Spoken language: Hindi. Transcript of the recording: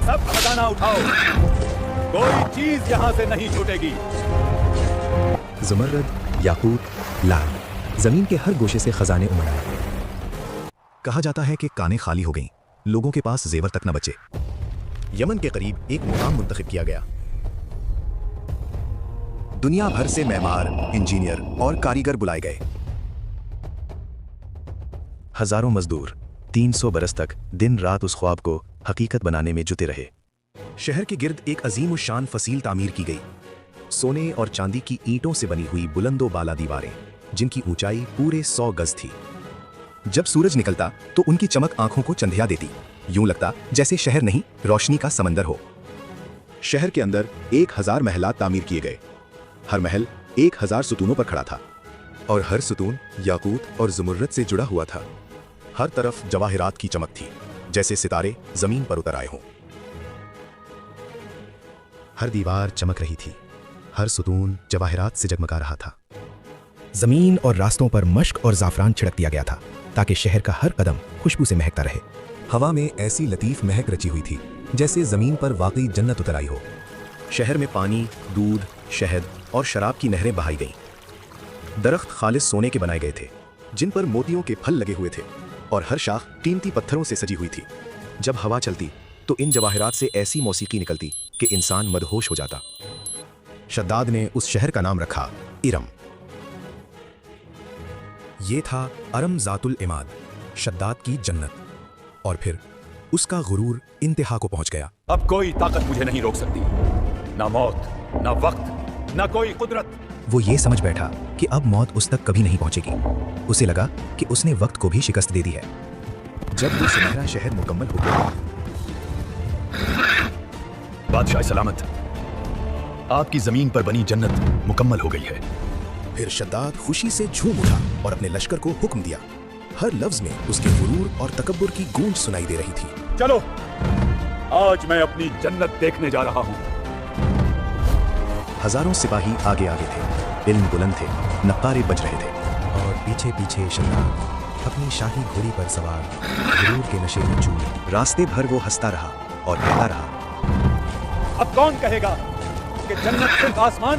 सब खजाना उठाओ, कोई चीज यहाँ से नहीं छूटेगी। ज़मरद, याकूत, लाल, जमीन के हर गोशे से खजाने उमड़ आए। कहा जाता है कि कानें खाली हो गईं, लोगों के पास जेवर तक न बचे। यमन के करीब एक मुकाम मुंतखब किया गया। दुनिया भर से मेमार, इंजीनियर और कारीगर बुलाए गए। हजारों मजदूर 300 बरस तक दिन रात उस ख्वाब को हकीकत बनाने में जुटे रहे। शहर के गिर्द एक अजीम शान फसील तामीर की गई। सोने और चांदी की ईंटों से बनी हुई बुलंदो बाला दीवारें, जिनकी ऊंचाई पूरे 100 गज थी। जब सूरज निकलता तो उनकी चमक आंखों को चंधिया देती। यूं लगता जैसे शहर नहीं, रोशनी का समंदर हो। शहर के अंदर 1000 महलात तामीर किए गए। हर महल 1000 सुतूनों पर खड़ा था और हर सुतून याकूत और ज़ुमर्रद से जुड़ा हुआ था। हर तरफ जवाहिरात की चमक थी, जैसे सितारे जमीन पर उतर आए हों। हर दीवार चमक रही थी, हर सुतून जवाहिरात से जगमगा रहा था। जमीन और रास्तों पर मश्क और ज़ाफ़रान छिड़क दिया गया था ताकि शहर का हर कदम खुशबू से महकता रहे। हवा में ऐसी लतीफ़ महक रची हुई थी जैसे ज़मीन पर वाकई जन्नत उतर आई हो। शहर में पानी, दूध, शहद और शराब की नहरें बहाई गईं। दरख्त खालिस सोने के बनाए गए थे, जिन पर मोतियों के फल लगे हुए थे, और हर शाख कीमती पत्थरों से सजी हुई थी। जब हवा चलती तो इन जवाहिरात से ऐसी मौसीकी निकलती कि इंसान मदहोश हो जाता। शद्दाद ने उस शहर का नाम रखा इरम। ये था अरम ज़ातुल इमाद, शद्दाद की जन्नत। और फिर उसका गुरूर इंतहा को पहुंच गया। अब कोई ताकत मुझे नहीं रोक सकती, ना मौत, ना वक्त, ना कोई कुदरत। वो ये समझ बैठा कि अब मौत उस तक कभी नहीं पहुंचेगी। उसे लगा कि उसने वक्त को भी शिकस्त दे दी है। जब वो सुनहरा शहर मुकम्मल हो गया। बादशाह सलामत, आपकी जमीन पर बनी जन्नत मुकम्मल हो गई है। फिर शद्दाद खुशी से झूम उठा और अपने लश्कर को हुक्म दिया। हर लफ्ज में उसके गुरूर और तकब्बुर की गूंज सुनाई दे रही थी। चलो, आज मैं अपनी जन्नत देखने जा रहा हूँ। हजारों सिपाही आगे आगे थे, इल्म बुलंद थे, नक्कारे बज रहे थे, और पीछे पीछे शद्दाद अपनी शाही घोड़ी पर सवार गुरूर के नशे में चूर। रास्ते भर वो हंसता रहा और कहता रहा, अब कौन कहेगा कि जन्नत सिर्फ आसमान